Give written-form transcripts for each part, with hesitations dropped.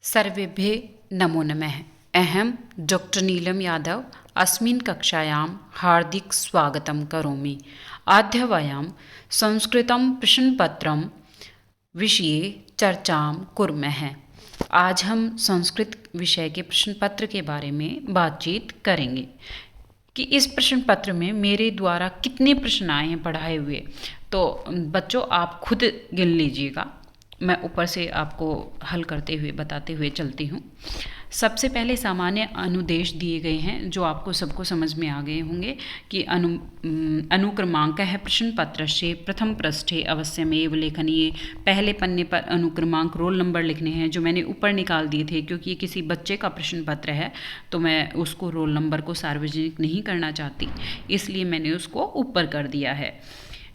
सर्वेभ्ये नमो नमः। अहं डॉक्टर नीलम यादव अस्मिन् कक्षायां हार्दिक स्वागतं करोमि। अद्य वयं संस्कृतं प्रश्नपत्रं विषये चर्चां कुर्मः। आज हम संस्कृत विषय के प्रश्न पत्र के बारे में बातचीत करेंगे कि इस प्रश्न पत्र में मेरे द्वारा कितने प्रश्न आए हैं पढ़ाए हुए। तो बच्चों आप खुद गिन लीजिएगा, मैं ऊपर से आपको हल करते हुए बताते हुए चलती हूँ। सबसे पहले सामान्य अनुदेश दिए गए हैं जो आपको सबको समझ में आ गए होंगे कि अनुक्रमांक है प्रश्न पत्र से प्रथम पृष्ठे अवश्यमेव लेखनीय। पहले पन्ने पर अनुक्रमांक रोल नंबर लिखने हैं जो मैंने ऊपर निकाल दिए थे, क्योंकि ये किसी बच्चे का प्रश्न पत्र है तो मैं उसको रोल नंबर को सार्वजनिक नहीं करना चाहती, इसलिए मैंने उसको ऊपर कर दिया है।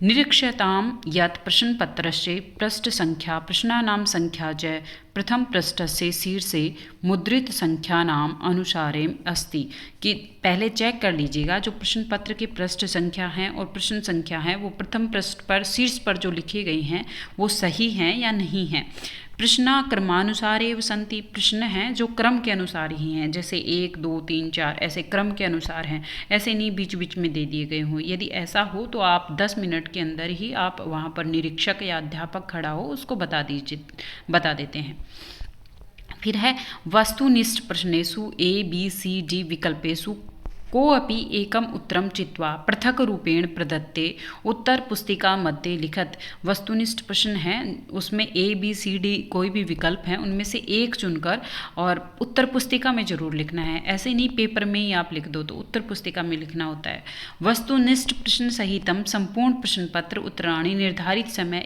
निरीक्ष्यतां यत् प्रश्नपत्रस्य पृष्ठसङ्ख्या प्रश्नानां संख्या च प्रथम पृष्ठस्य शीर्षे मुद्रित संख्यानाम अनुसारे अस्ति। कि पहले चेक कर लीजिएगा जो प्रश्न पत्र की पृष्ठ संख्या है और प्रश्न संख्या है वो प्रथम पृष्ठ पर शीर्ष पर जो लिखे गए हैं वो सही हैं या नहीं हैं। प्रश्न क्रमानुसार एव सन्ति, प्रश्न हैं जो क्रम के अनुसार ही हैं, जैसे 1 2 3 4 ऐसे क्रम के अनुसार हैं, ऐसे नहीं बीच बीच में दे दिए गए हों। यदि ऐसा हो तो आप 10 मिनट के अंदर ही आप वहाँ पर निरीक्षक या अध्यापक खड़ा हो उसको बता देते हैं। फिर है वस्तुनिष्ठ प्रश्नेषु ABCD विकल्पेषु कोऽपि एकम उत्तरम चित्वा पृथक रूपेण प्रदत्ते उत्तर पुस्तिका मध्ये लिखत। वस्तुनिष्ठ प्रश्न है, उसमें ABCD कोई भी विकल्प है उनमें से एक चुनकर और उत्तर पुस्तिका में जरूर लिखना है। ऐसे नहीं पेपर में ही आप लिख दो, तो उत्तर पुस्तिका में लिखना होता है। वस्तुनिष्ठ प्रश्न सहितम संपूर्ण प्रश्न पत्र उत्तराणि निर्धारित समय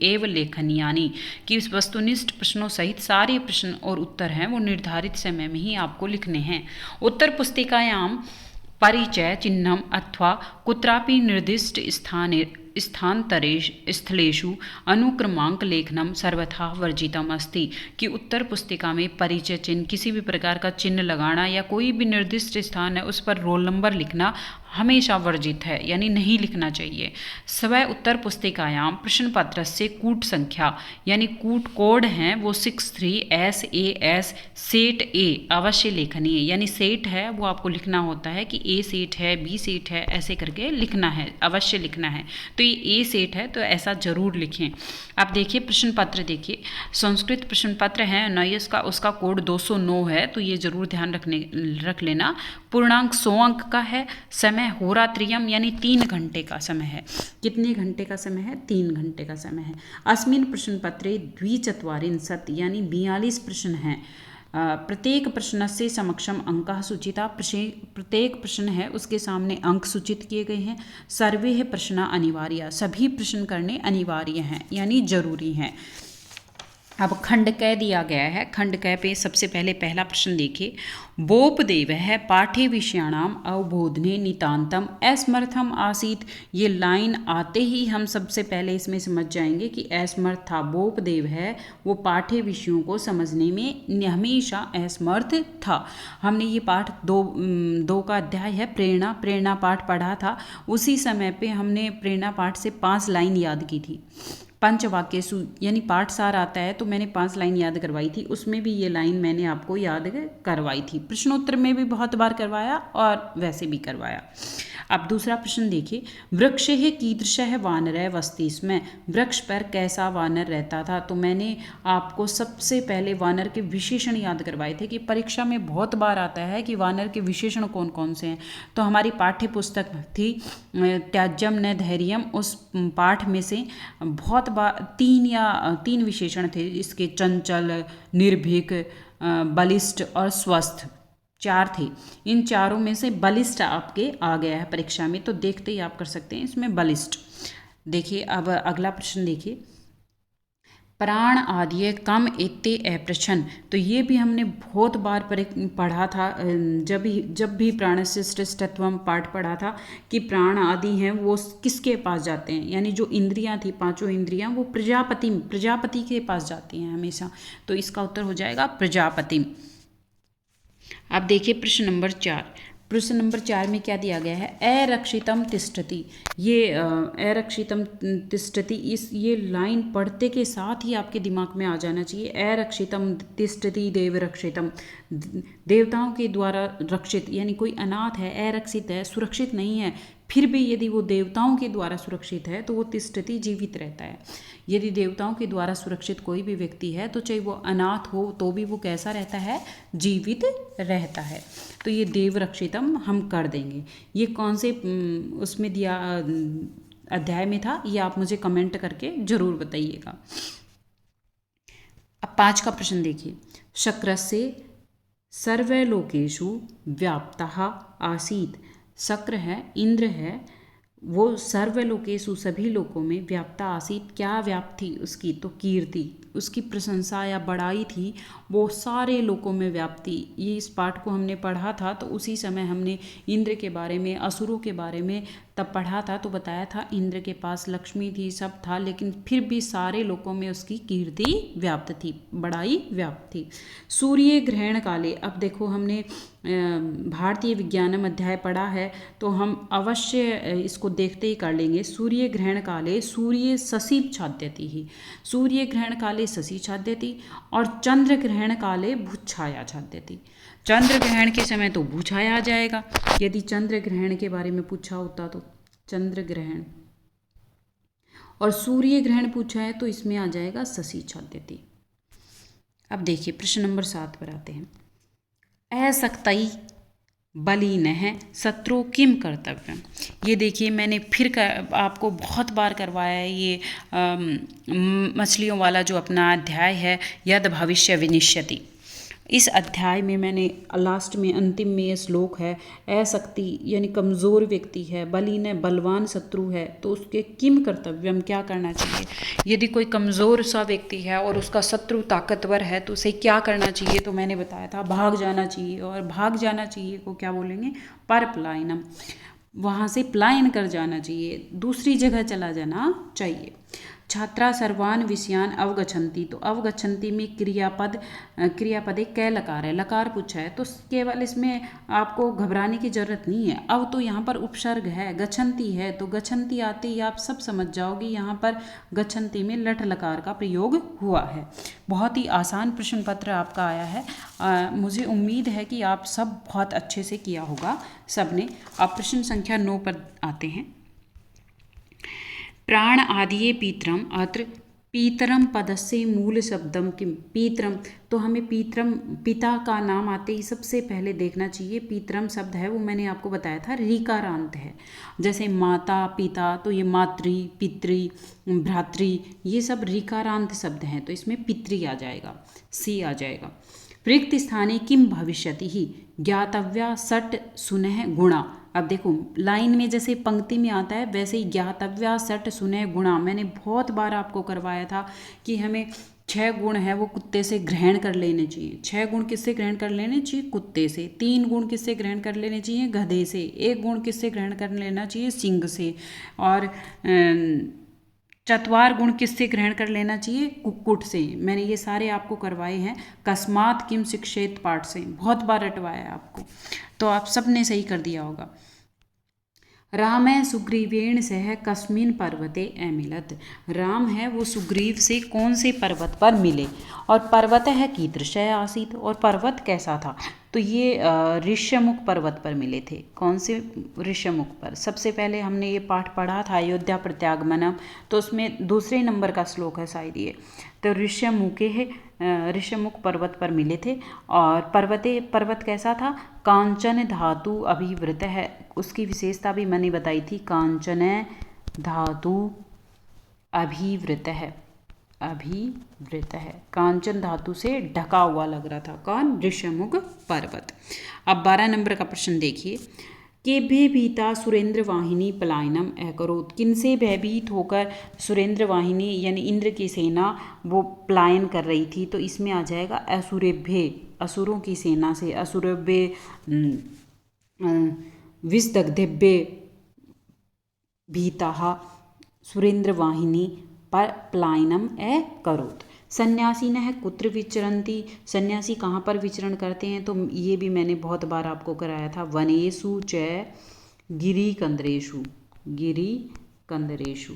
एव लेखनीयानि। कि इस वस्तुनिष्ठ प्रश्नों सहित सारे प्रश्न और उत्तर हैं वो निर्धारित समय में ही आपको लिखने हैं। उत्तर पुस्तिकायां परिचय चिह्नम अथवा कुत्रापि निर्दिष्ट स्थलेषु अनुक्रमांक लेखनम सर्वथा वर्जितम अस्ति। कि उत्तर पुस्तिका में परिचय चिन्ह, किसी भी प्रकार का चिन्ह लगाना या कोई भी निर्दिष्ट स्थान है उस पर रोल नंबर लिखना हमेशा वर्जित है, यानी नहीं लिखना चाहिए। स्वयं उत्तर पुस्तिकायां प्रश्न पत्र से कूट संख्या यानी कूट कोड हैं वो 63SAS सेट A अवश्य लेखनीय है। यानी सेट है वो आपको लिखना होता है कि A सेट है, B सेट है, ऐसे करके लिखना है, अवश्य लिखना है। तो ये A सेट है तो ऐसा जरूर लिखें। आप देखिए प्रश्न पत्र, देखिए संस्कृत प्रश्न पत्र है 19 का, उसका कोड 209 है, तो ये जरूर ध्यान रख लेना। पूर्णांक 100 अंक का है। समय होरात्रियम यानी 3 घंटे का समय है। कितने घंटे का समय है? 3 घंटे का समय है। अस्मिन् प्रश्न पत्रे 240 यानी 42 प्रश्न हैं। प्रत्येक प्रश्न से समक्षम अंकः सूचिता, प्रत्येक प्रश्न है उसके सामने अंक सूचित किए गए हैं। सर्वे प्रश्न अनिवार्य, सभी प्रश्न करने अनिवार्य हैं यानी जरूरी हैं। अब खंडकय दिया गया है। खंडकय पे सबसे पहले पहला प्रश्न देखिए। बोपदेव है पाठ्य विषयाणाम अवबोधने नितांतम असमर्थम आसीत। ये लाइन आते ही हम सबसे पहले इसमें समझ जाएंगे कि असमर्थ था। बोपदेव है वो पाठ्य विषयों को समझने में हमेशा असमर्थ था। हमने ये पाठ दो का अध्याय है प्रेरणा पाठ पढ़ा था। उसी समय पे हमने प्रेरणा पाठ से 5 लाइन याद की थी। पंचवाक्यसु यानी पाठ सार आता है तो मैंने 5 लाइन याद करवाई थी, उसमें भी ये लाइन मैंने आपको याद करवाई थी। प्रश्नोत्तर में भी बहुत बार करवाया और वैसे भी करवाया। अब दूसरा प्रश्न देखिए। वृक्ष है कीदृश है वानर वस्ति, इसमें वृक्ष पर कैसा वानर रहता था। तो मैंने आपको सबसे पहले वानर के विशेषण याद करवाए थे कि परीक्षा में बहुत बार आता है कि वानर के विशेषण कौन कौन से हैं। तो हमारी पाठ्य पुस्तक थी त्याज्यम न धैर्यम, उस पाठ में से बहुत बार 3 विशेषण थे इसके, चंचल, निर्भीक, बलिष्ठ और स्वस्थ, 4 थे। इन चारों में से बलिष्ठ आपके आ गया है परीक्षा में, तो देखते ही आप कर सकते हैं इसमें बलिष्ठ। देखिए अब अगला प्रश्न देखिए। प्राण आदि कम एते अप्रछन। तो ये भी हमने बहुत बार पढ़ा था, जब भी प्राणस्य श्रेष्ठत्वम पाठ पढ़ा था कि प्राण आदि हैं वो किसके पास जाते हैं, यानी जो इंद्रियां थी 5 इंद्रियां वो प्रजापति के पास जाती हैं हमेशा। तो इसका उत्तर हो जाएगा प्रजापति। अब देखिए प्रश्न नंबर 4। प्रश्न नंबर 4 में क्या दिया गया है, अरक्षितम तिष्ठति। ये अरक्षितम तिष्ठति, इस ये लाइन पढ़ते के साथ ही आपके दिमाग में आ जाना चाहिए। अरक्षितम तिष्ठति देवरक्षितम, देवताओं के द्वारा रक्षित, यानी कोई अनाथ है, अरक्षित है, सुरक्षित नहीं है, फिर भी यदि वो देवताओं के द्वारा सुरक्षित है तो वो तिष्ठति, जीवित रहता है। यदि देवताओं के द्वारा सुरक्षित कोई भी व्यक्ति है तो चाहे वो अनाथ हो तो भी वो कैसा रहता है, जीवित रहता है। तो ये देवरक्षितम हम कर देंगे। ये कौन से उसमें दिया अध्याय में था, ये आप मुझे कमेंट करके जरूर बताइएगा। अब 5 का प्रश्न देखिए, शक्रस्य सर्वलोकेषु व्याप्तः आसीत्। शक्र है, इंद्र है, वो सर्वलोकेषु सभी लोकों में व्याप्ता आसीत, क्या व्याप्त थी उसकी, तो कीर्ति, उसकी प्रशंसा या बड़ाई थी, वो सारे लोकों में व्याप्ति। ये इस पाठ को हमने पढ़ा था तो उसी समय हमने इंद्र के बारे में, असुरों के बारे में तब पढ़ा था, तो बताया था इंद्र के पास लक्ष्मी थी, सब था, लेकिन फिर भी सारे लोकों में उसकी कीर्ति व्याप्त थी, बड़ाई व्याप्त थी। सूर्य ग्रहण काले, अब देखो हमने भारतीय विज्ञानम अध्याय पढ़ा है तो हम अवश्य इसको देखते ही कर लेंगे। सूर्य ग्रहण काले सूर्य शशि छाद्यति ही, सूर्य ग्रहण काले शशि छाद्यति, और चंद्र ग्रहण काले भूछाया छाद्यति। चंद्र ग्रहण के समय तो भूछाया आ जाएगा, यदि चंद्र ग्रहण के बारे में पूछा होता तो चंद्र ग्रहण, और सूर्य ग्रहण पूछा है तो इसमें आ जाएगा शशि छाद्यति। अब देखिए प्रश्न नंबर 7 पर आते हैं, असक्तई बलिनः शत्रु किम कर्तव्यम। ये देखिए मैंने फिर आपको बहुत बार करवाया है ये मछलियों वाला जो अपना अध्याय है, यद भविष्य विनिश्यति। इस अध्याय में मैंने लास्ट में अंतिम में ये श्लोक है, असक्ति यानी कमज़ोर व्यक्ति है, बलिन बलवान शत्रु है, तो उसके किम कर्तव्यम, क्या करना चाहिए। यदि कोई कमज़ोर सा व्यक्ति है और उसका शत्रु ताकतवर है तो उसे क्या करना चाहिए, तो मैंने बताया था भाग जाना चाहिए, और भाग जाना चाहिए को क्या बोलेंगे, परपलायनम, वहाँ से पलायन कर जाना चाहिए, दूसरी जगह चला जाना चाहिए। छात्रा सर्वान विषयान अवगछन्ति, तो अवगछन्ति में क्रियापद एक कै लकार है, लकार पूछा है तो केवल इसमें आपको घबराने की जरूरत नहीं है। अब तो यहाँ पर उपसर्ग है, गच्छन्ति है, तो गच्छन्ति आते ही आप सब समझ जाओगे यहाँ पर गच्छन्ति में लट लकार का प्रयोग हुआ है। बहुत ही आसान प्रश्न पत्र आपका आया है, मुझे उम्मीद है कि आप सब बहुत अच्छे से किया होगा सबने। अब प्रश्न संख्या 9 पर आते हैं, प्राण आदिये पीतरम, अत्र पीतरम पदस्य मूल शब्दम किम। पीतरम, तो हमें पीतरम पिता का नाम आते ही सबसे पहले देखना चाहिए, पीतरम शब्द है वो मैंने आपको बताया था रीकारांत है, जैसे माता पिता, तो ये मातृ पितृ भ्रातृ ये सब रीकारांत शब्द हैं, तो इसमें पितृ आ जाएगा, सी आ जाएगा। रिक्त स्थाने किम भविष्यति ही, ज्ञातव्या सट सुनह गुणा। अब देखो लाइन में जैसे पंक्ति में आता है वैसे ही ज्ञातव्या सट सुनह गुणा, मैंने बहुत बार आपको करवाया था कि हमें 6 गुण है वो कुत्ते से ग्रहण कर लेने चाहिए। 6 गुण किससे ग्रहण कर लेने चाहिए, कुत्ते से। 3 गुण किससे ग्रहण कर लेने चाहिए, गधे से। 1 गुण किससे ग्रहण कर लेना चाहिए, सिंह से। और 4 गुण किससे ग्रहण कर लेना चाहिए, कुक्कुट से। मैंने ये सारे आपको करवाए हैं, कस्मात किम शिक्षेत पाठ से बहुत बार रटवाया है आपको, तो आप सब ने सही कर दिया होगा। राम है सुग्रीवेण सह कस्मिन पर्वते अमिलत, राम है वो सुग्रीव से कौन से पर्वत पर मिले, और पर्वत है कीदृशः आसीत्, और पर्वत कैसा था, तो ये ऋष्यमुख पर्वत पर मिले थे। कौन से ऋष्यमुख पर, सबसे पहले हमने ये पाठ पढ़ा था अयोध्या प्रत्यागमनम, तो उसमें दूसरे नंबर का श्लोक है शायद ये, तो ऋष्यमुख पर्वत पर मिले थे। और पर्वत कैसा था, कांचन धातु अभिवृत है, उसकी विशेषता भी मैंने बताई थी, कांचन धातु अभिवृत है, कांचन धातु से ढका हुआ लग रहा था, कौन, ऋष्यमुख पर्वत। अब 12 नंबर का प्रश्न देखिए, के भयभीता सुरेंद्र वाहिनी पलायनम अकरोत, किनसे भयभीत होकर सुरेंद्र वाहिनी यानी इंद्र की सेना वो पलायन कर रही थी, तो इसमें आ जाएगा असुरेभ्य, असुरों की सेना से, असुरेभ्य विषदग्धेभ्य भीता सुरेंद्र वाहिनी पर पलायनम अकरोत। सन्यासिनः कुत्र विचरन्ति, सन्यासी कहाँ पर विचरण करते हैं, तो ये भी मैंने बहुत बार आपको कराया था। वनेषु च गिरिकंदरेषु, गिरिकंदरेषु।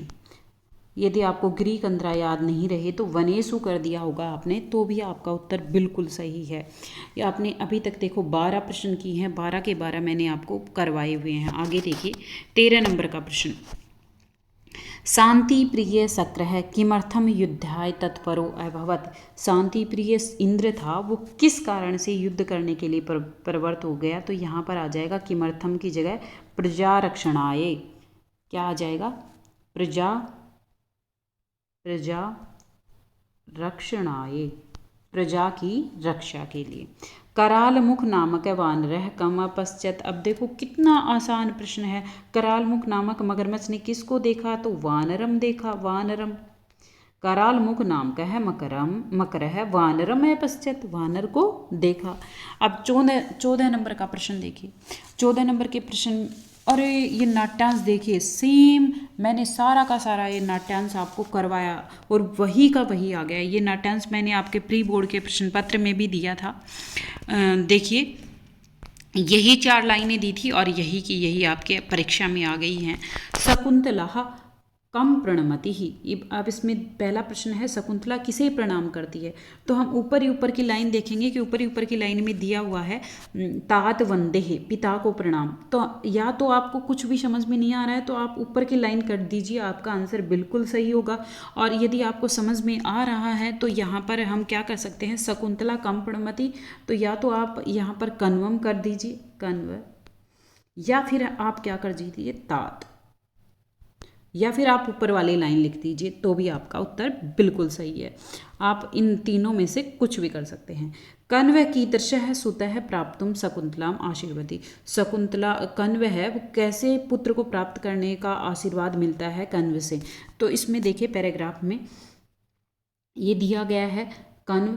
यदि आपको गिरिकंदरा याद नहीं रहे तो वनेषु कर दिया होगा आपने, तो भी आपका उत्तर बिल्कुल सही है। या आपने अभी तक देखो 12 प्रश्न किए हैं, 12 के 12 मैंने आपको करवाए हुए हैं। आगे देखिए 13 नंबर का प्रश्न। शांति प्रिय शक्रः किमर्थम युद्धाय तत्परो अभवत्। शांति प्रिय इंद्र था, वो किस कारण से युद्ध करने के लिए प्रवृत्त हो गया, तो यहाँ पर आ जाएगा किमर्थम की जगह प्रजा रक्षणाय। क्या आ जाएगा? प्रजा रक्षणाय, प्रजा की रक्षा के लिए। करालमुख नामक वानरः कम अपश्यत। अब देखो कितना आसान प्रश्न है। करालमुख नामक मगरमच्छ ने किसको देखा, तो वानरम देखा, वानरम। करालमुख नाम का है मकरः वानरम है पश्चात, वानर को देखा। अब 14 नंबर का प्रश्न देखिए। 14 नंबर के प्रश्न, अरे ये नाट्यांश देखिए, सेम मैंने सारा का सारा ये नाट्यांश आपको करवाया और वही का वही आ गया। ये नाट्यांश मैंने आपके प्री बोर्ड के प्रश्न पत्र में भी दिया था। देखिए यही 4 लाइनें दी थी और यही की यही आपके परीक्षा में आ गई हैं। शकुंतला कम प्रणमति ही। अब इसमें पहला प्रश्न है शकुंतला किसे प्रणाम करती है, तो हम ऊपर ही ऊपर की लाइन देखेंगे कि ऊपर ही ऊपर की लाइन में दिया हुआ है तात वंदेहे, पिता को प्रणाम। तो या तो आपको कुछ भी समझ में नहीं आ रहा है तो आप ऊपर की लाइन कर दीजिए, आपका आंसर बिल्कुल सही होगा। और यदि आपको समझ में आ रहा है तो यहाँ पर हम क्या कर सकते हैं, शकुंतला कम प्रणमति, तो या तो आप यहाँ पर कन्वम कर दीजिए, कन्व, या फिर आप क्या कर दीजिए तात, या फिर आप ऊपर वाली लाइन लिख दीजिए, तो भी आपका उत्तर बिल्कुल सही है। आप इन तीनों में से कुछ भी कर सकते हैं। कन्व कीदृशः सुतः प्राप्तुम शकुंतलाम आशीर्वदी। शकुंतला कन्व है, वो कैसे पुत्र को प्राप्त करने का आशीर्वाद मिलता है कन्व से, तो इसमें देखिए पैराग्राफ में ये दिया गया है। कन्व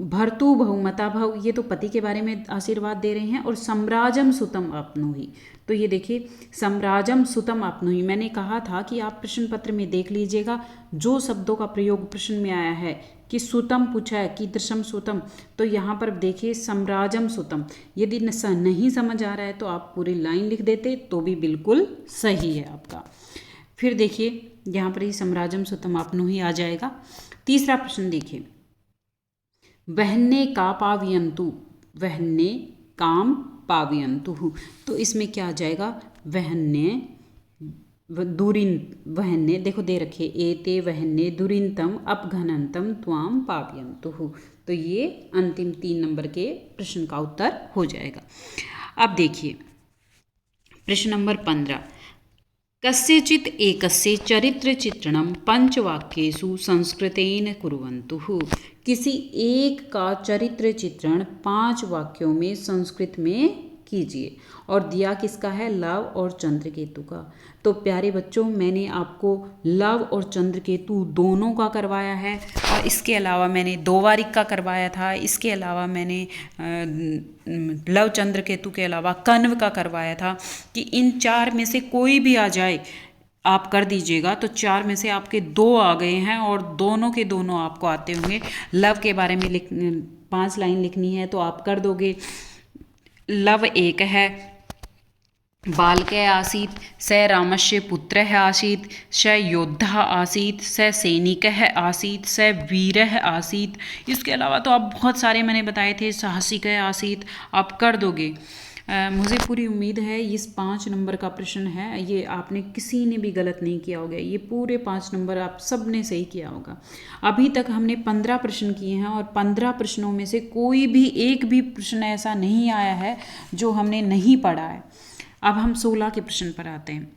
भर्तु बहुमता भव, ये तो पति के बारे में आशीर्वाद दे रहे हैं। और सम्राजम सुतम आपनुहि, तो ये देखिए सम्राजम सुतम आपनुहि, मैंने कहा था कि आप प्रश्न पत्र में देख लीजिएगा जो शब्दों का प्रयोग प्रश्न में आया है कि सुतम पूछा है कि दृशम सुतम, तो यहाँ पर देखिए सम्राजम सुतम। यदि नहीं समझ आ रहा है तो आप पूरी लाइन लिख देते तो भी बिल्कुल सही है आपका। फिर देखिए यहाँ पर ही सम्राजम सुतम आपनुहि आ जाएगा। तीसरा प्रश्न देखिए, वहन्ने का पावयंतु, वहन्ने काम पावयंतु, तो इसमें क्या आ जाएगा, वहन्ने दुरिन, वहन्ने देखो दे रखे एते वहन्ने दुरिंतम अपघनंतम त्वाम पावयंतु, तो ये अंतिम 3 नंबर के प्रश्न का उत्तर हो जाएगा। अब देखिए प्रश्न नंबर 15, कस्यचित् एकस्य चरित्रचित्रणं पंचवाक्येषु संस्कृतेन कुर्वन्तु। किसी एक का चरित्र चित्रण 5 वाक्यों में संस्कृत में कीजिए। और दिया किसका है, लव और चंद्रकेतु का। तो प्यारे बच्चों मैंने आपको लव और चंद्रकेतु दोनों का करवाया है, और इसके अलावा मैंने 2 वारिक का करवाया था। इसके अलावा मैंने लव चंद्रकेतु के अलावा कण्व का करवाया था, कि इन 4 में से कोई भी आ जाए आप कर दीजिएगा। तो 4 में से आपके 2 आ गए हैं और दोनों के दोनों आपको आते होंगे। लव के बारे में 5 लाइन लिखनी है तो आप कर दोगे। लव एक है, बालकः आसीत्, स रामस्य पुत्रः आसीत्, स योद्धा आसीत्, स सैनिकः आसीत्, स वीरः आसीत्। इसके अलावा तो आप बहुत सारे मैंने बताए थे, साहसिकः आसीत्, आप कर दोगे। मुझे पूरी उम्मीद है इस 5 नंबर का प्रश्न है, ये आपने किसी ने भी गलत नहीं किया होगा। ये पूरे 5 नंबर आप सब ने सही किया होगा। अभी तक हमने 15 प्रश्न किए हैं और 15 प्रश्नों में से कोई भी एक भी प्रश्न ऐसा नहीं आया है जो हमने नहीं पढ़ा है। अब हम 16 के प्रश्न पर आते हैं।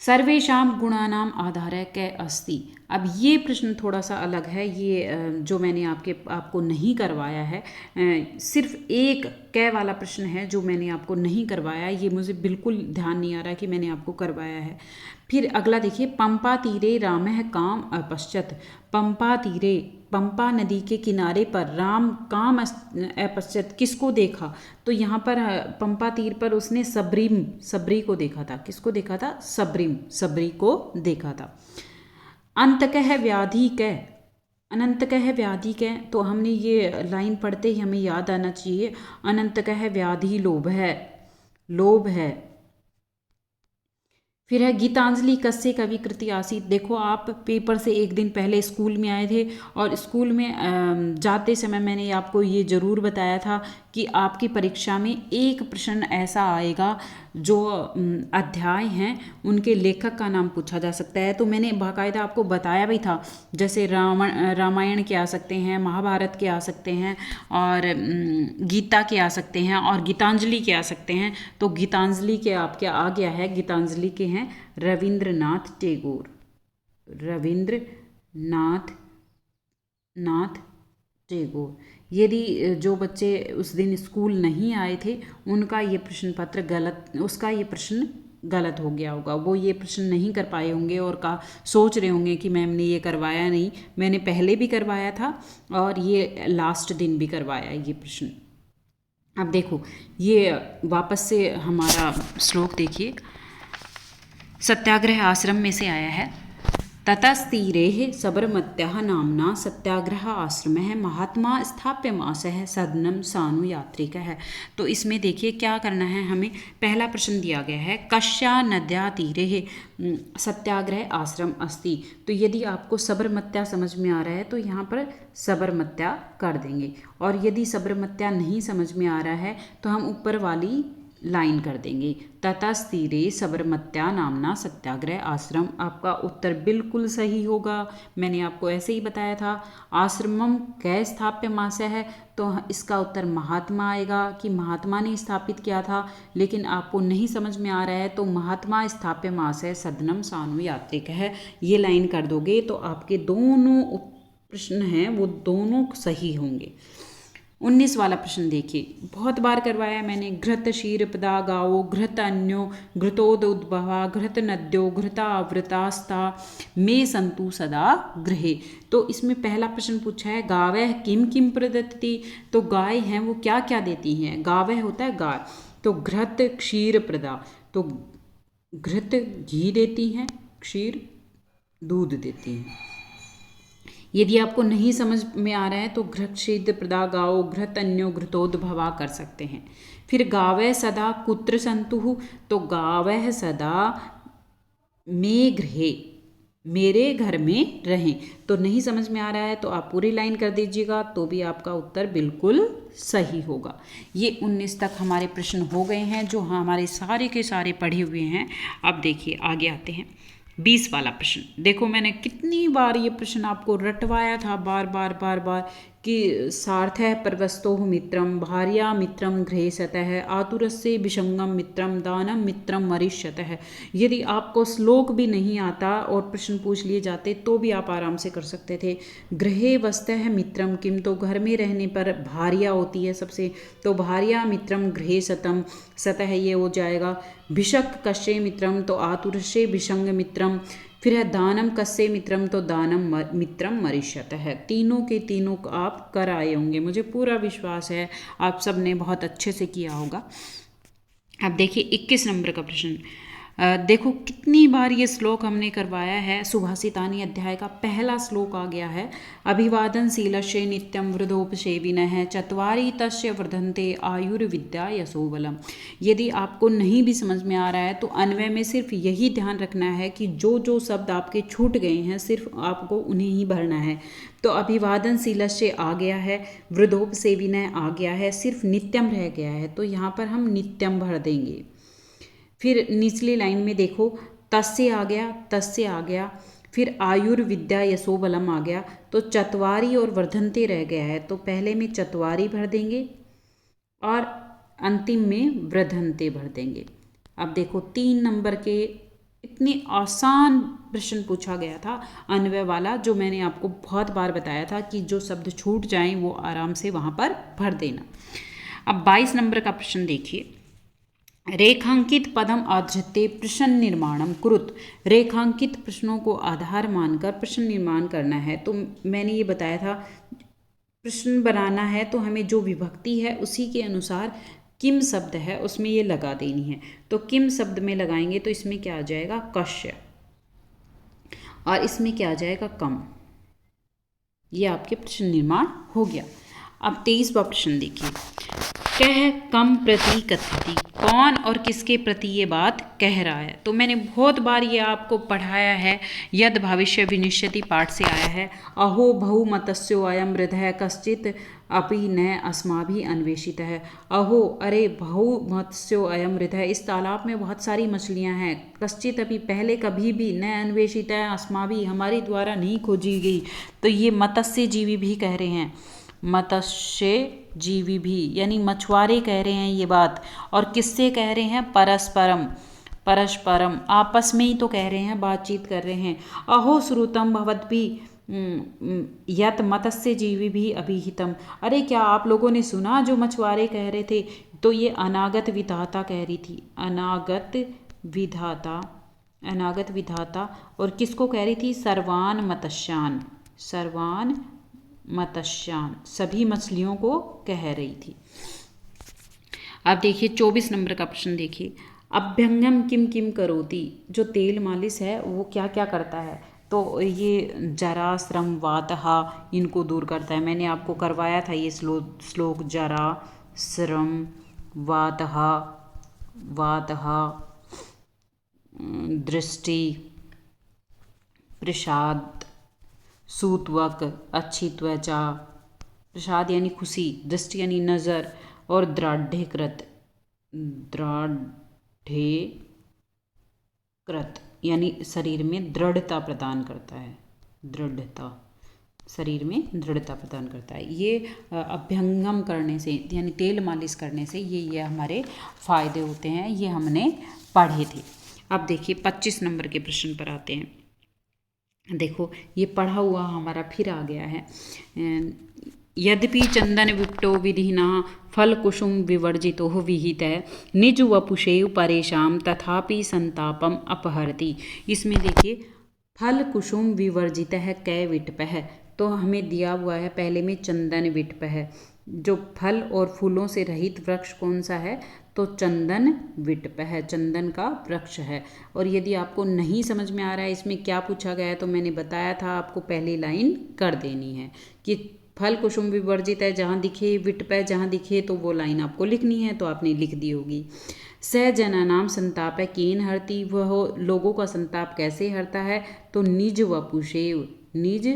सर्वेषां गुणानाम आधारः क अस्ति। अब ये प्रश्न थोड़ा सा अलग है, ये जो मैंने आपको नहीं करवाया है। सिर्फ एक क वाला प्रश्न है जो मैंने आपको नहीं करवाया, ये मुझे बिल्कुल ध्यान नहीं आ रहा कि मैंने आपको करवाया है। फिर अगला देखिए, पंपा तीरे रामः काम अपश्यत। पंपा तीरे, पंपा नदी के किनारे पर राम काम अपश्यत, किसको देखा, तो यहाँ पर पंपा तीर पर उसने सबरी को देखा था। किसको देखा था, सबरी को देखा था। अंतकः व्याधि कै, अनंतकः व्याधि कै, तो हमने ये लाइन पढ़ते ही हमें याद आना चाहिए अनंतकः व्याधि लोभ है, लोभ है। फिर है गीतांजलि कस्य कवि कृति आसीत। देखो आप पेपर से एक दिन पहले स्कूल में आए थे और स्कूल में जाते समय मैंने आपको ये ज़रूर बताया था कि आपकी परीक्षा में एक प्रश्न ऐसा आएगा जो अध्याय हैं उनके लेखक का नाम पूछा जा सकता है। तो मैंने बाकायदा आपको बताया भी था, जैसे रामायण के आ सकते हैं, महाभारत के आ सकते हैं और गीता के आ सकते हैं और गीतांजलि के आ सकते हैं। तो गीतांजलि के आपके आ गया है, गीतांजलि के हैं रविंद्रनाथ टैगोर, रविंद्रनाथ टैगोर। यदि जो बच्चे उस दिन स्कूल नहीं आए थे उनका ये प्रश्न पत्र गलत, उसका ये प्रश्न गलत हो गया होगा, वो ये प्रश्न नहीं कर पाए होंगे और सोच रहे होंगे कि मैम ने ये करवाया नहीं, मैंने पहले भी करवाया था और ये लास्ट दिन भी करवाया ये प्रश्न। अब देखो ये वापस से हमारा श्लोक देखिए, सत्याग्रह आश्रम में से आया है। ततस्तीरे सबरमत्या नामना सत्याग्रह आश्रम है महात्मा स्थाप्यमासः सदनम सानु यात्रिका है। तो इसमें देखिए क्या करना है, हमें पहला प्रश्न दिया गया है कस्या नद्या तीरे सत्याग्रह आश्रम अस्ति। तो यदि आपको सबरमत्या समझ में आ रहा है तो यहाँ पर सबरमत्या कर देंगे, और यदि सबरमत्या नहीं समझ में आ रहा है तो हम ऊपर वाली लाइन कर देंगे ततस्तीरे सबरमत्या नामना सत्याग्रह आश्रम। आपका उत्तर बिल्कुल सही होगा, मैंने आपको ऐसे ही बताया था। आश्रमम कै स्थाप्यमास है, तो इसका उत्तर महात्मा आएगा कि महात्मा ने स्थापित किया था, लेकिन आपको नहीं समझ में आ रहा है तो महात्मा स्थाप्यमास है सदनम सानु यात्रिक है, ये लाइन कर दोगे तो आपके दोनों प्रश्न हैं वो दोनों सही होंगे। 19 वाला प्रश्न देखिए, बहुत बार करवाया मैंने। घृत क्षीरपदा गावो घृत अन्यो घृतोदुद्भवा घृत नद्यो घृतावृतास्ता मे संतु सदा गृहे। तो इसमें पहला प्रश्न पूछा है गावः किम किम प्रदत्ति, तो गाय हैं वो क्या क्या देती हैं, गावः होता है गाय, तो घृत क्षीर प्रदा, तो घृत घी देती हैं, क्षीर दूध देती हैं। यदि आपको नहीं समझ में आ रहा है तो घृत क्षीर प्रदा गाओ घृत अन्यो घृतोद्भवा कर सकते हैं। फिर गावः सदा कुत्र संतुः, तो गावः सदा मे गृहे, मेरे घर में रहें। तो नहीं समझ में आ रहा है तो आप पूरी लाइन कर दीजिएगा तो भी आपका उत्तर बिल्कुल सही होगा। ये 19 तक हमारे प्रश्न हो गए हैं जो हमारे सारे के सारे पढ़े हुए हैं। अब देखिए आगे आते हैं 20 वाला प्रश्न। देखो मैंने कितनी बार ये प्रश्न आपको रटवाया था बार बार कि सार्थः परवस्तोः मित्रम भार्या मित्रम गृहे सतः आतुरस्य विसंगम मित्रम दानम मित्रम मरिष्यतः। यदि आपको श्लोक भी नहीं आता और प्रश्न पूछ लिए जाते तो भी आप आराम से कर सकते थे। गृहे वस्तः मित्रम किम, तो घर में रहने पर भार्या होती है सबसे, तो भार्या मित्रम गृहे सतम, सतः ये हो जाएगा। भिषक कस्य मित्रम, तो आतुरस्य विसंग मित्रम। फिर है दानम कस्य मित्रम, तो दानम मित्रम मरिष्यत है। तीनों के तीनों आप कर आए होंगे, मुझे पूरा विश्वास है आप सब ने बहुत अच्छे से किया होगा। अब देखिए 21 नंबर का प्रश्न। देखो कितनी बार ये श्लोक हमने करवाया है। सुभाषितानि अध्याय का पहला श्लोक आ गया है। अभिवादनशीलस्य नित्यं वृद्धोपसेविनः चत्वारि तस्य वर्धन्ते आयुर्विद्या यशोबलम। यदि आपको नहीं भी समझ में आ रहा है तो अन्वय में सिर्फ यही ध्यान रखना है कि जो जो शब्द आपके छूट गए हैं सिर्फ आपको उन्हें ही भरना है। तो अभिवादनशीलस्य आ गया है, वृद्धोपसेविनः आ गया है, सिर्फ नित्यम रह गया है तो यहाँ पर हम नित्यम भर देंगे। फिर निचली लाइन में देखो तस्य आ गया, तस्य आ गया, फिर आयुर्विद्या यशोबलम आ गया, तो चत्वारी और वर्धन्ते रह गया है तो पहले में चत्वारी भर देंगे और अंतिम में वृद्धन्ते भर देंगे। अब देखो 3 नंबर के इतनी आसान प्रश्न पूछा गया था अन्वय वाला, जो मैंने आपको बहुत बार बताया था कि जो शब्द छूट जाएं वो आराम से वहाँ पर भर देना। अब 22 नंबर का प्रश्न देखिए। रेखांकित पदम आधृत्य प्रश्न निर्माणम कुरुत। रेखांकित प्रश्नों को आधार मानकर प्रश्न निर्माण करना है। तो मैंने ये बताया था प्रश्न बनाना है तो हमें जो विभक्ति है उसी के अनुसार किम शब्द है उसमें ये लगा देनी है। तो किम शब्द में लगाएंगे तो इसमें क्या आ जाएगा, कस्य। और इसमें क्या आ जाएगा, कम। ये आपके प्रश्न निर्माण हो गया। अब 23वां प्रश्न देखिए, कह कम प्रति कथति, कौन और किसके प्रति ये बात कह रहा है। तो मैंने बहुत बार ये आपको पढ़ाया है, यद भविष्य विनिश्यति पाठ से आया है। अहो बहुमतस्यो अयम हृदय कश्चित अपि न अस्माभिः अन्वेषित है। अहो, अरे, बहुमत्स्यो अयम हृदय, इस तालाब में बहुत सारी मछलियां हैं। कश्चित अपि, पहले कभी भी, न अन्वेषित है, अस्माभिः, हमारी द्वारा नहीं खोजी गई। तो ये मत्स्य जीवी भी कह रहे हैं, मत्स्य जीवी भी यानी मछुआरे कह रहे हैं ये बात। और किससे कह रहे हैं, परस्परम, परस्परम, आपस में ही तो कह रहे हैं, बातचीत कर रहे हैं। अहो श्रुतम भवद्भिः यत मत्स्य जीवी भी अभिहितम, अरे क्या आप लोगों ने सुना जो मछुआरे कह रहे थे। तो ये अनागत विधाता कह रही थी, अनागत विधाता, अनागत विधाता। और किसको कह रही थी, सर्वान मत्स्यान, सर्वान मत्स्यान, सभी मछलियों को कह रही थी। अब देखिए 24 नंबर का प्रश्न देखिए, अभ्यंगम किम किम करोति, जो तेल मालिश है वो क्या क्या करता है। तो ये जरा श्रम वातहा इनको दूर करता है। मैंने आपको करवाया था ये श्लोक, जरा श्रम वातहा, वातहा, दृष्टि, प्रसाद, सूतवक, अच्छी त्वचा, प्रसाद यानी खुशी, दृष्टि यानी नज़र, और दृढ़कृत, दृढ़कृत यानी शरीर में दृढ़ता प्रदान करता है, दृढ़ता, शरीर में दृढ़ता प्रदान करता है। ये अभ्यंगम करने से यानी तेल मालिश करने से ये हमारे फायदे होते हैं, ये हमने पढ़े थे। अब देखिए 25 नंबर के प्रश्न पर आते हैं। देखो ये पढ़ा हुआ हमारा फिर आ गया है। यद्यपि चंदन विपटो विधिना फल कुसुम विवर्जितो विहित निज वपुषेव परेशान तथापि संतापम अपहरति। इसमें देखिए फल कुसुम विवर्जित है, कै विटप है, तो हमें दिया हुआ है पहले में चंदन विटप है। जो फल और फूलों से रहित वृक्ष कौन सा है, तो चंदन विटप है, चंदन का वृक्ष है। और यदि आपको नहीं समझ में आ रहा है इसमें क्या पूछा गया है, तो मैंने बताया था आपको पहली लाइन कर देनी है कि फल कुसुम विवर्जित है, जहाँ दिखे, विटप है जहाँ दिखे, तो वो लाइन आपको लिखनी है, तो आपने लिख दी होगी। स जनानाम संताप है केन हरती, वह लोगों का संताप कैसे हरता है, तो निज वपुषेव, निज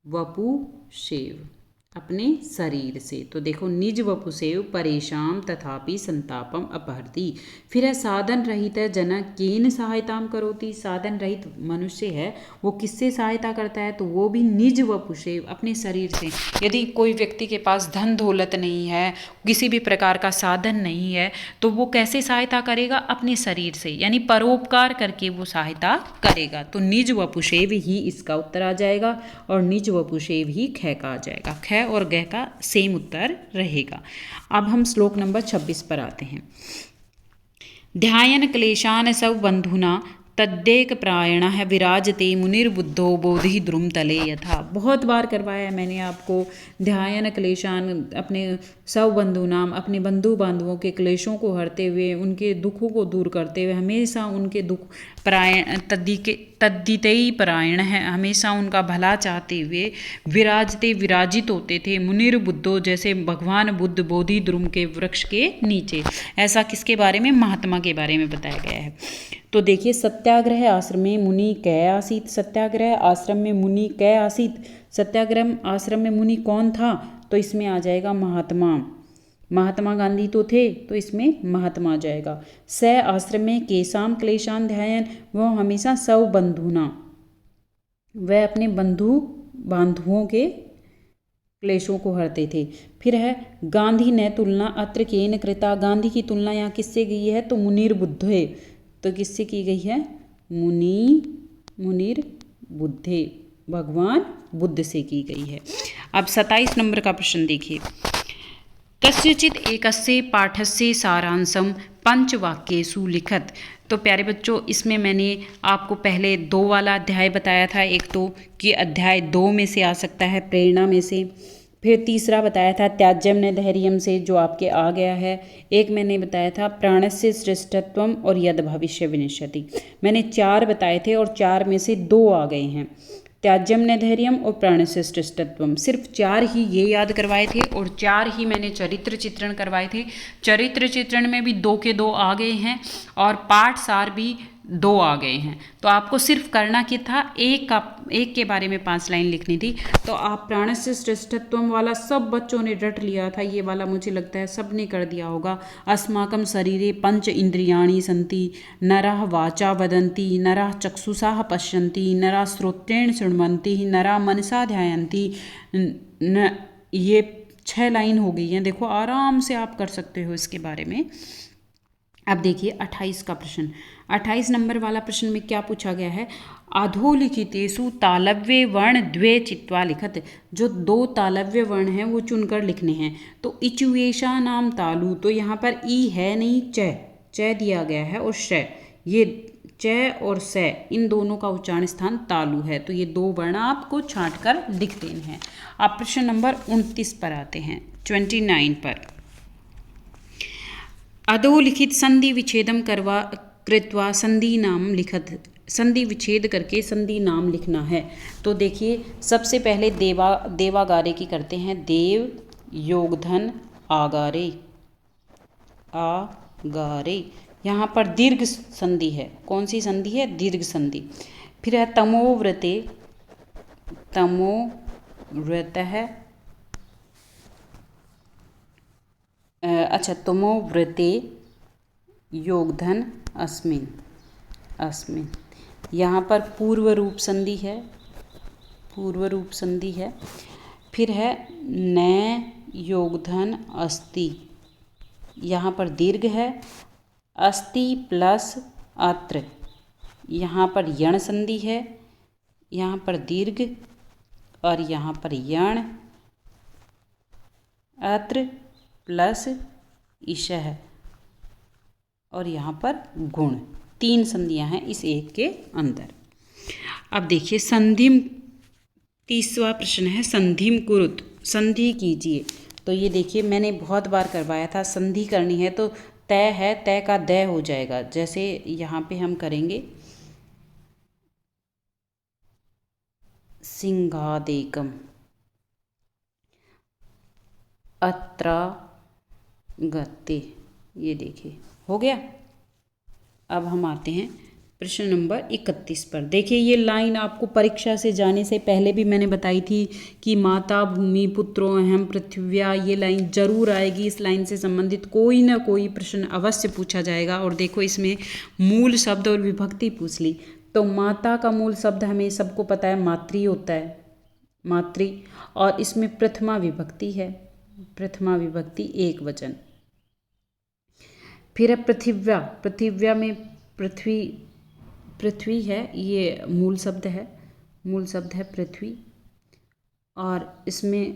वपुषेव, अपने शरीर से। तो देखो निज वपुषेव परेशान तथापि संतापम अपहरती। फिर है साधन रहित है जन केन सहायताम करोति, साधन रहित मनुष्य है वो किससे सहायता करता है, तो वो भी निज वपुषेव, अपने शरीर से। यदि कोई व्यक्ति के पास धन दौलत नहीं है, किसी भी प्रकार का साधन नहीं है, तो वो कैसे सहायता करेगा, अपने शरीर से, यानी परोपकार करके वो सहायता करेगा। तो निज वपुषेव ही इसका उत्तर आ जाएगा, और निज वपुषेव ही ख का आ जाएगा। ख और ग का सेम उत्तर रहेगा। अब हम श्लोक नंबर 26 पर आते हैं। ध्यायन क्लेशान सब बंधुना तद्देक प्रायण है विराजते मुनिर्बुद्धो बोधि द्रुम तले यथा। बहुत बार करवाया है मैंने आपको। ध्यायन क्लेशान, अपने सब बंधु नाम, अपने बंधु बांधवों के क्लेशों को हरते हुए, उनके दुखों को दूर करते हुए, हमेशा उनके दुख परायण तद्दितेई परायण है, हमेशा उनका भला चाहते हुए, विराजते विराजित होते थे, मुनिर्बुद्धो जैसे भगवान बुद्ध बोधि द्रुम के वृक्ष के नीचे। ऐसा किसके बारे में, महात्मा के बारे में बताया गया है। तो देखिए सत्याग्रह आश्रम में मुनि कै आसीत, सत्याग्रह आश्रम में मुनि कै आसीत, सत्याग्रह आश्रम में मुनि कौन था, तो इसमें आ जाएगा महात्मा, महात्मा गांधी तो थे, तो इसमें महात्मा आ जाएगा। स आश्रम में केशाम क्लेशान ध्यायन, वह हमेशा सब बंधुना, वह अपने बंधु बांधुओं के क्लेशों को हरते थे। फिर है गांधी न तुलना अत्र केन कृता, गांधी की तुलना यहाँ किससे गई है, तो मुनिर्बुद्धे, तो किससे की गई है, मुनिर्बुद्धे, भगवान बुद्ध से की गई है। अब 27 नंबर का प्रश्न देखिए। कस्यचित एकस्य पाठस्य सारांशम पंचवाक्येषु लिखत। तो प्यारे बच्चों, इसमें मैंने आपको पहले 2 वाला अध्याय बताया था। एक तो कि अध्याय 2 में से आ सकता है, प्रेरणा में से, फिर तीसरा बताया था त्याज्यम न धैर्यम से, जो आपके आ गया है। एक मैंने बताया था प्राणस्य श्रेष्ठत्वम और यद भविष्य विनश्यति। मैंने 4 बताए थे और 4 में से 2 आ गए हैं, त्याज्यम न धैर्यम और प्राणस्य श्रेष्ठत्वम। सिर्फ 4 ही ये याद करवाए थे और 4 ही मैंने चरित्र चित्रण करवाए थे। चरित्र चित्रण में भी 2 के 2 आ गए हैं और पाठ सार भी 2 आ गए हैं। तो आपको सिर्फ करना क्या था, एक के बारे में 5 लाइन लिखनी थी। तो आप प्राणस्य श्रेष्ठत्वम वाला सब बच्चों ने रट लिया था, ये वाला मुझे लगता है सब ने कर दिया होगा। अस्माकं शरीरे पंच इंद्रियाणि सन्ति, नरः वाचा वदन्ति, नरः चक्षुषा पश्यन्ति, नरः श्रोत्रेण शृण्वन्ति, नरः मनसा ध्यायन्ति। ये 6 लाइन हो गई हैं। देखो आराम से आप कर सकते हो इसके बारे में। अब देखिए 28 का प्रश्न। 28 नंबर वाला प्रश्न में क्या पूछा गया है, अधोलिखितेषु तालव्य वर्ण द्वे चित्वा लिखत। जो 2 तालव्य वर्ण हैं वो चुनकर लिखने हैं। तो इचुएशा नाम तालु, तो यहाँ पर ई है नहीं, च दिया गया है और श, ये च और स इन दोनों का उच्चारण स्थान तालु है। तो ये 2 वर्ण आपको छांट कर लिख देने हैं। अब प्रश्न नंबर 29 पर आते हैं, 29 पर। अधोलिखित संधि विच्छेदम कृत्वा संधि नाम लिखत। संधि विच्छेद करके संधि नाम लिखना है। तो देखिए सबसे पहले देवागारे की करते हैं। देव योगधन आगारे, आगारे। यहाँ पर दीर्घ संधि है। कौन सी संधि है, दीर्घ संधि। फिर है तमोव्रते, तमोव्रत है, अच्छा तमोव्रते योगधन अस्मिन्, अस्मिन्। यहाँ पर पूर्व रूप संधि है, पूर्व रूप संधि है। फिर है न योगधन अस्ति, यहाँ पर दीर्घ है, अस्ति प्लस अत्र, यहाँ पर यण संधि है, यहाँ पर दीर्घ और यहाँ पर यण, अत्र प्लस ईशः और यहाँ पर गुण। 3 संधियाँ हैं इस एक के अंदर। अब देखिए संधिम, 30वां प्रश्न है संधिम कुरुत, संधि कीजिए। तो ये देखिए मैंने बहुत बार करवाया था, संधि करनी है तो तय है, तय का दय हो जाएगा। जैसे यहाँ पे हम करेंगे सिंहादेकम, अत्र गते, ये देखिए हो गया। अब हम आते हैं प्रश्न नंबर 31 पर। देखिए ये लाइन आपको परीक्षा से जाने से पहले भी मैंने बताई थी कि माता भूमि पुत्रो अहम पृथिव्या, ये लाइन जरूर आएगी। इस लाइन से संबंधित कोई ना कोई प्रश्न अवश्य पूछा जाएगा। और देखो इसमें मूल शब्द और विभक्ति पूछ ली। तो माता का मूल शब्द हमें सबको पता है मातृ होता है, मातृ। और इसमें प्रथमा विभक्ति है, प्रथमा विभक्ति एक वचन। फिर है पृथिव्या, पृथिव्या में पृथ्वी, पृथ्वी है, ये मूल शब्द है, मूल शब्द है पृथ्वी। और इसमें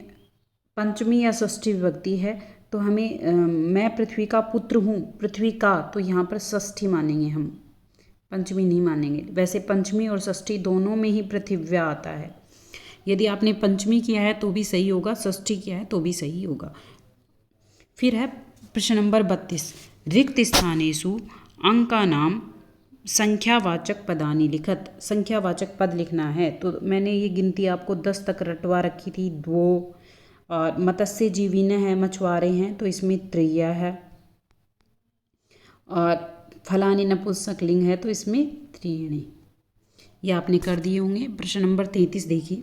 पंचमी या षष्ठी विभक्ति है। तो हमें मैं पृथ्वी का पुत्र हूँ, पृथ्वी का, तो यहाँ पर षष्ठी मानेंगे हम, पंचमी नहीं मानेंगे। वैसे पंचमी और षष्ठी दोनों में ही पृथिव्या आता है। यदि आपने पंचमी किया है तो भी सही होगा, षष्ठी किया है तो भी सही होगा। फिर है प्रश्न नंबर 32, रिक्त स्थानेषु अंकानां संख्यावाचक पदानि लिखत। संख्यावाचक पद लिखना है। तो मैंने ये गिनती आपको 10 तक रटवा रखी थी। 2 और मत्स्य जीविन है, मछुआरे हैं, तो इसमें त्रिया है। और फलानी नपुंसकलिंग है तो इसमें त्रीणी। ये आपने कर दिए होंगे। प्रश्न नंबर 33 देखिए,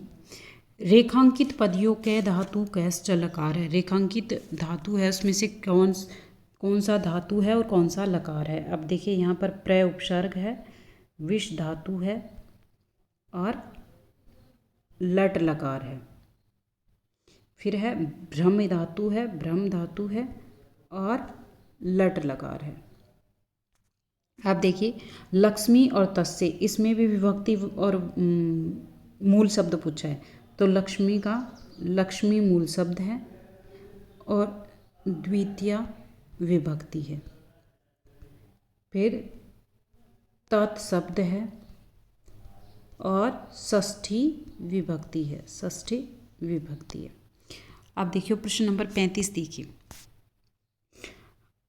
रेखांकित पदियों के धातु कैश्च लकार है। रेखांकित धातु है, उसमें से कौन सा धातु है और कौन सा लकार है। अब देखिए यहाँ पर प्र उपसर्ग है, विष धातु है और लट लकार है। फिर है भ्रम धातु है, भ्रम धातु है और लट लकार है। अब देखिए लक्ष्मी और तस्य, इसमें भी विभक्ति और मूल शब्द पूछा है। तो लक्ष्मी का, लक्ष्मी मूल शब्द है और द्वितीय विभक्ति है। फिर तत् शब्द है और षष्ठी विभक्ति है, षष्ठी विभक्ति है। अब देखिए प्रश्न नंबर 35 देखिए।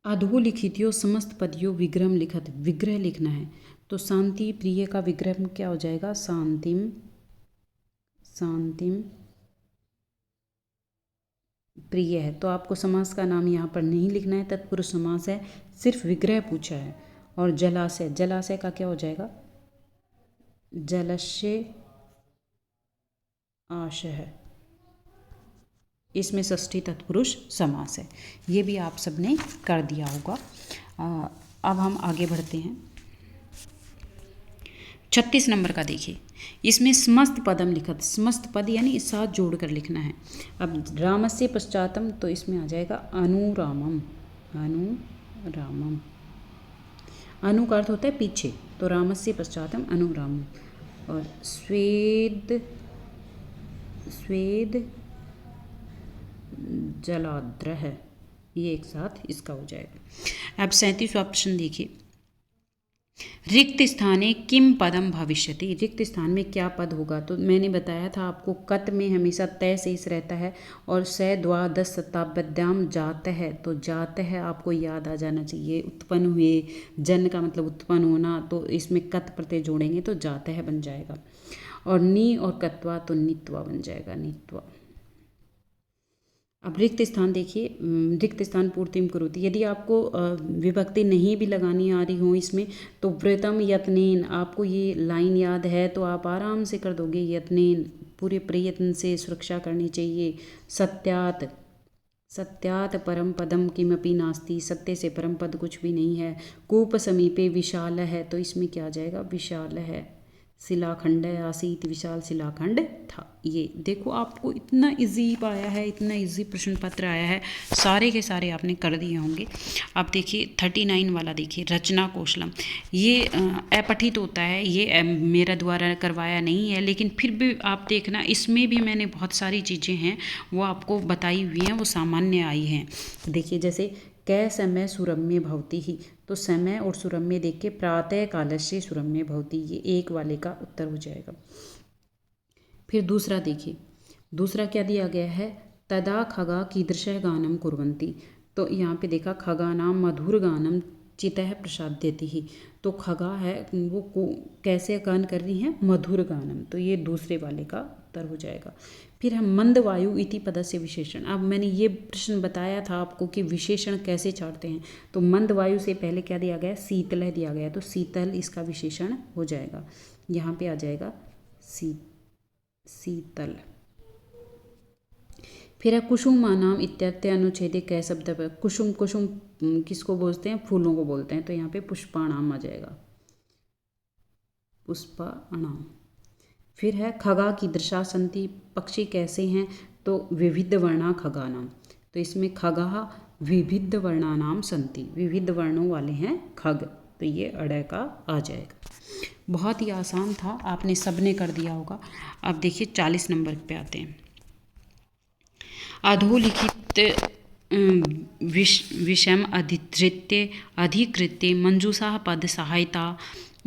अधोलिखितियों समस्त पदियों विग्रह लिखत, विग्रह लिखना है। तो शांति प्रिय का विग्रह क्या हो जाएगा? शांतिम, शांतिम प्रिय है। तो आपको समास का नाम यहाँ पर नहीं लिखना है, तत्पुरुष समास है, सिर्फ विग्रह पूछा है। और जलाशय, जलाशय का क्या हो जाएगा? जलस्य आशय, इसमें षष्ठी तत्पुरुष समास है। ये भी आप सबने कर दिया होगा। अब हम आगे बढ़ते हैं। 36 नंबर का देखिए, इसमें समस्त पदम लिखत, समस्त पद यानी साथ जोड़कर लिखना है। अब रामस्य पश्चातम, तो इसमें आ जाएगा अनुरामम, अनुरामम। अनु का अर्थ होता है पीछे, तो रामस्य पश्चातम अनुरामम। और स्वेद, स्वेद जलाद्र है, ये एक साथ इसका हो जाएगा। अब 37वां प्रश्न देखिए। रिक्त स्थाने किम पदम भविष्यति, रिक्त स्थान में क्या पद होगा? तो मैंने बताया था आपको, कत में हमेशा तय शेष रहता है और से द्वादश शताब्द्याम जात है, तो जात है आपको याद आ जाना चाहिए। उत्पन्न हुए, जन का मतलब उत्पन्न होना, तो इसमें कत प्रत्यय जोड़ेंगे तो जात है बन जाएगा। और नी और कत्वा, तो नित्वा बन जाएगा, नित्वा। अब रिक्त स्थान देखिए, रिक्त स्थान पूर्तिम करोति, यदि आपको विभक्ति नहीं भी लगानी आ रही हो इसमें, तो व्रतम यत्नेन, आपको ये लाइन याद है तो आप आराम से कर दोगे। यत्नेन, पूरे प्रयत्न से सुरक्षा करनी चाहिए। सत्यात, सत्यात परम पदम किमपि नास्ति, सत्य से परम पद कुछ भी नहीं है। कूप समीपे विशाल है, तो इसमें क्या आ जाएगा? विशाल है। शिलाखंड आसीत, विशाल शिलाखंड था। ये देखो आपको इतना इजी आया है, इतना इजी प्रश्न पत्र आया है, सारे के सारे आपने कर दिए होंगे। अब देखिए 39 वाला देखिए, रचना कौशलम। ये अपठित होता है, ये मेरा द्वारा करवाया नहीं है, लेकिन फिर भी आप देखना इसमें भी मैंने बहुत सारी चीज़ें हैं वो आपको बताई हुई हैं, वो सामान्य आई हैं। देखिए जैसे कै समय सुरम्य भवती ही, तो समय और सुरम्य देख के प्रातः कालस्य सुरम्य भवती, ये एक वाले का उत्तर हो जाएगा। फिर दूसरा देखिए, दूसरा क्या दिया गया है? तदा खगा कीदृशः गानम कुर्वन्ति, तो यहाँ पे देखा खगानाम मधुर गानम चितः प्रसाद्यति ही, तो खगा है वो कैसे गान कर रही हैं? मधुर गानम, तो ये दूसरे वाले का उत्तर हो जाएगा। फिर हम मंद वायु इति पदस्य विशेषण, अब मैंने ये प्रश्न बताया था आपको कि विशेषण कैसे छाड़ते हैं, तो मंद वायु से पहले क्या दिया गया? शीतल दिया गया, तो शीतल इसका विशेषण हो जाएगा। यहाँ पे आ जाएगा शीतल। फिर है कुसुमानाम इत्यर्थ अनुच्छेदे कै शब्द पर, कुसुम, कुसुम किसको बोलते हैं? फूलों को बोलते हैं, तो यहाँ पे पुष्पाणाम आ जाएगा, पुष्पाणाम। फिर है खगा की दृशा संति, पक्षी कैसे हैं? तो विविध वर्णा खगानाम, तो इसमें खगा विविध वर्णानाम संति, विविध वर्णों वाले हैं खग, तो ये अड़य का आ जाएगा। बहुत ही आसान था, आपने सबने कर दिया होगा। अब देखिए 40 नंबर पे आते हैं। अधोलिखित विषम अधिकृत्य मंजूषा पद सहायता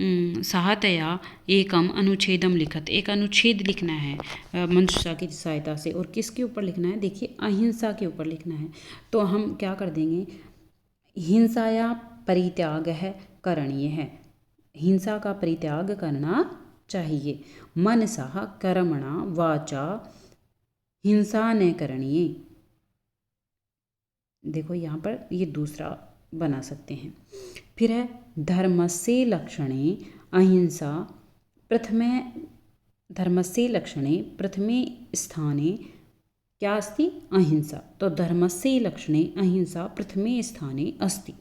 सहायतया एकम अनुच्छेदम लिखत, एक अनुच्छेद लिखना है मंजूषा की सहायता से। और किसके ऊपर लिखना है? देखिए अहिंसा के ऊपर लिखना है। तो हम क्या कर देंगे? हिंसाया परित्याग है करणीय है, हिंसा का परित्याग करना चाहिए। मनसा कर्मणा वाचा हिंसा न करणीय, देखो यहाँ पर ये दूसरा बना सकते हैं। फिर है धर्मस्य लक्षणे अहिंसा प्रथमे, धर्मस्य लक्षणे प्रथमे स्थाने क्या अस्ति? अहिंसा, तो धर्मस्य लक्षणे अहिंसा प्रथमे स्थाने अस्ति।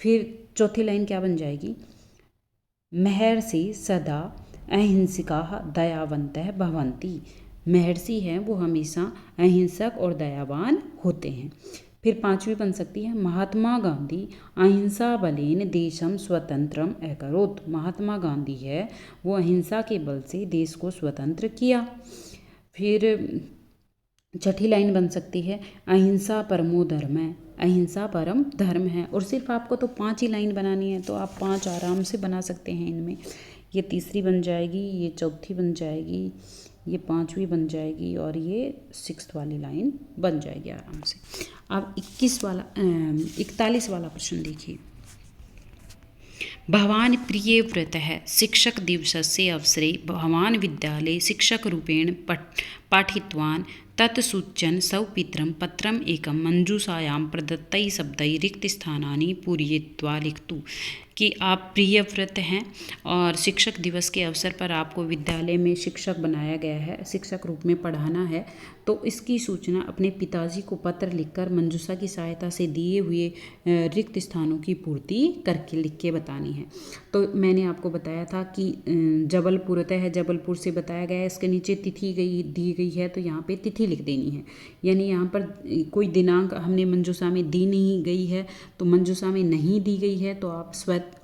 फिर चौथी लाइन क्या बन जाएगी? महर्षि सदा अहिंसकाः दयावन्तः भवन्ति, महर्षि हैं वो हमेशा अहिंसक और दयावान होते हैं। फिर पांचवी बन सकती है महात्मा गांधी अहिंसा बलेन देशम स्वतंत्रम अकरोत्, महात्मा गांधी है वो अहिंसा के बल से देश को स्वतंत्र किया। फिर छठी लाइन बन सकती है अहिंसा परमो धर्म है, अहिंसा परम धर्म है। और सिर्फ आपको तो 5 ही लाइन बनानी है, तो आप 5 आराम से बना सकते हैं इनमें। ये तीसरी बन जाएगी, ये चौथी बन जाएगी, ये 5वीं बन जाएगी और ये 6th वाली लाइन बन जाएगी आराम से। अब 41 वाला प्रश्न देखिए। भवान् प्रियव्रतः शिक्षकदिवसस्य अवसरे भवान् विद्यालये शिक्षकरूपेण पाठितवान् तत् सूच्यन् सौपित्रं पत्रम् एकं मञ्जूषायां प्रदत्तैः शब्दैः रिक्तस्थानानि पूरयित्वा लिखतु। कि आप प्रियव्रत हैं और शिक्षक दिवस के अवसर पर आपको विद्यालय में शिक्षक बनाया गया है, शिक्षक रूप में पढ़ाना है, तो इसकी सूचना अपने पिताजी को पत्र लिखकर मंजूषा की सहायता से दिए हुए रिक्त स्थानों की पूर्ति करके लिख के बतानी है। तो मैंने आपको बताया था कि जबलपुरतः है, जबलपुर से बताया गया है, इसके नीचे तिथि दी गई है, तो यहाँ पे तिथि लिख देनी है। यानी यहाँ पर कोई दिनांक हमने मंजूषा में दी नहीं गई है, तो मंजूषा में नहीं दी गई है तो आप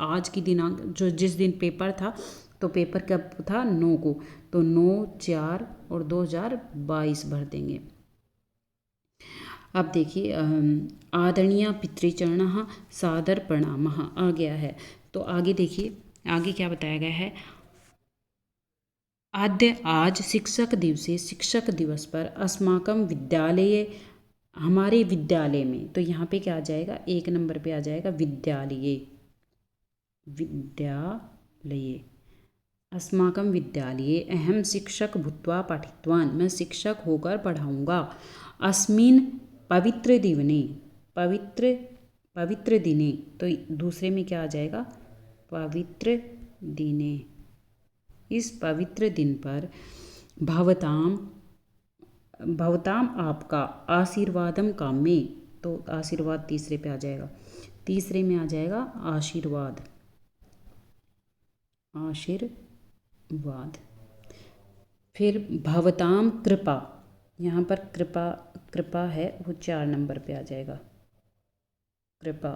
आज की दिनांक जो जिस दिन पेपर था, तो पेपर कब था 9 को, तो 9/4 और 2022 भर देंगे। अब देखिए आदरणीय पितृचरणः सादर प्रणामः आ गया है। तो आगे देखिए आगे क्या बताया गया है। आज शिक्षक दिवसे शिक्षक दिवस पर अस्माकं विद्यालये हमारे विद्यालय में, तो यहाँ पे क्या आ जाएगा 1 नंबर पे आ जाएगा विद्यालये अस्माकं विद्यालये अहम शिक्षक भूत्वा पाठितवान्, मैं शिक्षक होकर पढ़ाऊँगा। अस्मिन् पवित्र दिने, तो दूसरे में क्या आ जाएगा पवित्र दिने, इस पवित्र दिन पर भवताम आपका आशीर्वादम काम्ये, तो आशीर्वाद तीसरे पे आ जाएगा, तीसरे में आ जाएगा आशीर्वाद। फिर भवताम कृपा, यहाँ पर कृपा है वो 4 नंबर पे आ जाएगा कृपा।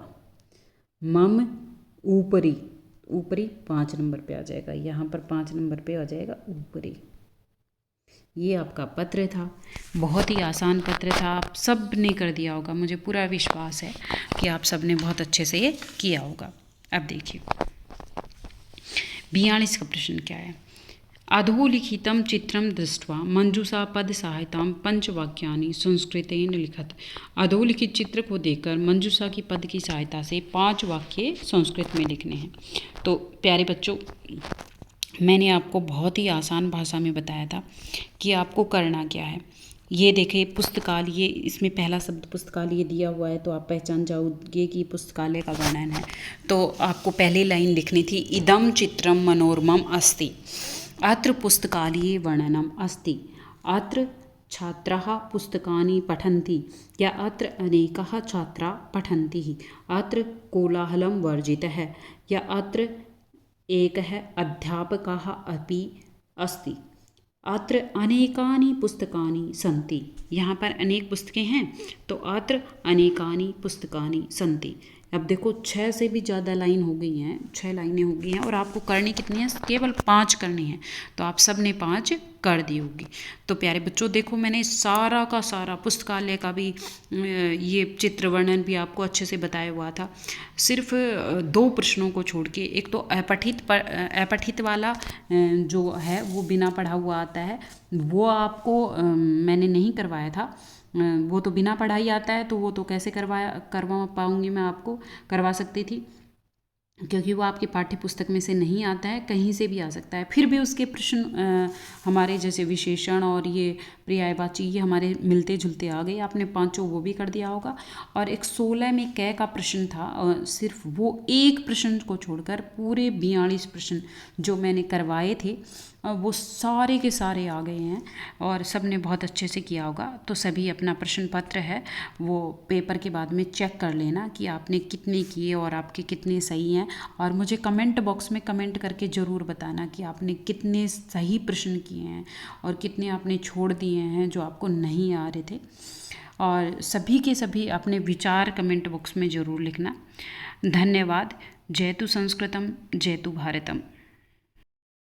मम ऊपरी 5 नंबर पे आ जाएगा, यहाँ पर 5 नंबर पे आ जाएगा ऊपरी। ये आपका पत्र था, बहुत ही आसान पत्र था, आप सब ने कर दिया होगा, मुझे पूरा विश्वास है कि आप सब ने बहुत अच्छे से ये किया होगा। अब देखिए 42 का प्रश्न क्या है। अधोलिखितं चित्रं दृष्ट्वा मंजूषा पद सहायतां 5 वाक्यानि संस्कृतेन लिखत। अधोलिखित चित्र को देखकर मंजूषा की पद की सहायता से 5 वाक्य संस्कृत में लिखने हैं। तो प्यारे बच्चों, मैंने आपको बहुत ही आसान भाषा में बताया था कि आपको करना क्या है। ये देखिए पुस्तकालय, इसमें पहला शब्द पुस्तकालय दिया हुआ है, तो आप पहचान जाओगे कि पुस्तकालय का वर्णन है। तो आपको पहली लाइन लिखनी थी, इदं चित्रं मनोरमम् अस्ति, अत्र पुस्तकालये वर्णनम् अस्ति, अत्र छात्राः पुस्तकानि पठन्ति, या अत्र अनेकाः छात्राः पठन्ति, अत्र कोलाहलं वर्जितः, या अत्र एकः अध्यापकः अपि अस्ति, अत्र अनेकानि पुस्तकानि सन्ति। यहाँ पर अनेक पुस्तकें हैं, तो अत्र अनेकानि पुस्तकानि सन्ति। अब देखो 6 से भी ज़्यादा लाइन हो गई हैं, 6 लाइनें हो गई हैं, और आपको करनी कितनी है, केवल 5 करनी है। तो आप सब ने 5 कर दी होगी। तो प्यारे बच्चों देखो, मैंने सारा का सारा पुस्तकालय का भी ये चित्र वर्णन भी आपको अच्छे से बताया हुआ था। सिर्फ 2 प्रश्नों को छोड़ के, एक तो अपठित वाला जो है वो बिना पढ़ा हुआ आता है, वो आपको मैंने नहीं करवाया था, वो तो बिना पढ़ाई आता है, तो वो तो कैसे करवा पाऊँगी मैं, आपको करवा सकती थी, क्योंकि वो आपकी पाठ्य पुस्तक में से नहीं आता है, कहीं से भी आ सकता है। फिर भी उसके प्रश्न हमारे जैसे विशेषण और ये पर्यायवाची, ये हमारे मिलते जुलते आ गए। आपने 5 वो भी कर दिया होगा। और एक 16 में कै का प्रश्न था, सिर्फ वो एक प्रश्न को छोड़कर पूरे 42 प्रश्न जो मैंने करवाए थे वो सारे के सारे आ गए हैं, और सब ने बहुत अच्छे से किया होगा। तो सभी अपना प्रश्न पत्र है वो पेपर के बाद में चेक कर लेना कि आपने कितने किए और आपके कितने सही हैं, और मुझे कमेंट बॉक्स में कमेंट करके ज़रूर बताना कि आपने कितने सही प्रश्न किए हैं और कितने आपने छोड़ दिए हैं जो आपको नहीं आ रहे थे। और सभी के सभी अपने विचार कमेंट बॉक्स में ज़रूर लिखना। धन्यवाद। जयतु संस्कृतम, जयतु भारतम।